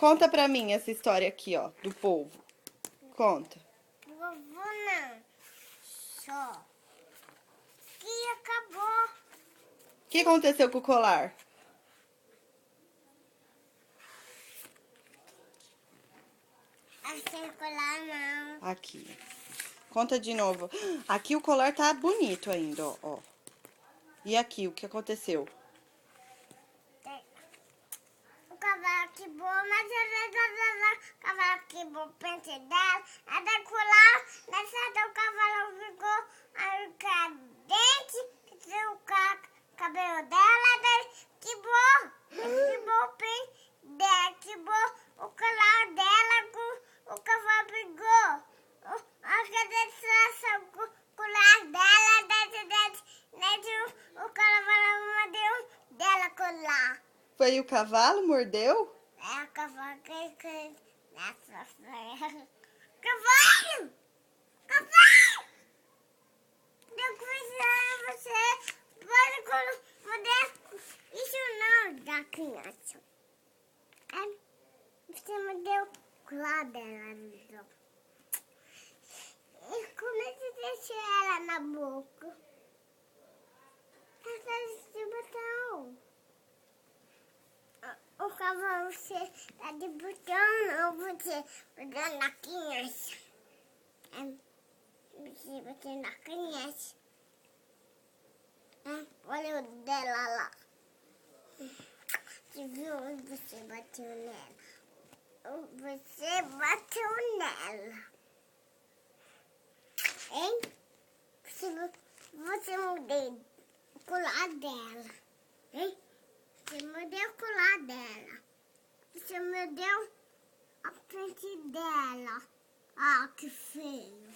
Conta pra mim essa história aqui, ó, do polvo. Conta. Vovô não. Só. Que acabou. O que aconteceu com o colar? A circular não. Aqui. Conta de novo. Aqui o colar tá bonito ainda, ó. E aqui, o que aconteceu? O cavalo quebrou, mas o cavalo quebrou o pente dela. A da colar, nessa o cavalo ficou a dente, o cabelo dela, quebrou. Quebrou o pente dela, quebrou o colar dela, o cavalo pegou. A cadeira, o colar dela, o cavalo mordeu dela colar. Foi o cavalo, mordeu? É a cavalo que nessa ferra. Cavalo! Cavalo! Depois você pode mudar isso não da criança. Você me deu colar dela. E comecei a deixar ela na boca. Essa botão. O cavalo você tá de botão, não você botando na criança. Você bateu na criança. Olha o dela lá. Você viu onde você bateu nela? Você bateu nela. Hein? Você mudou o colar dela. Hein? Você mordeu o colar dela. Você mordeu a frente dela. Ah, que feio.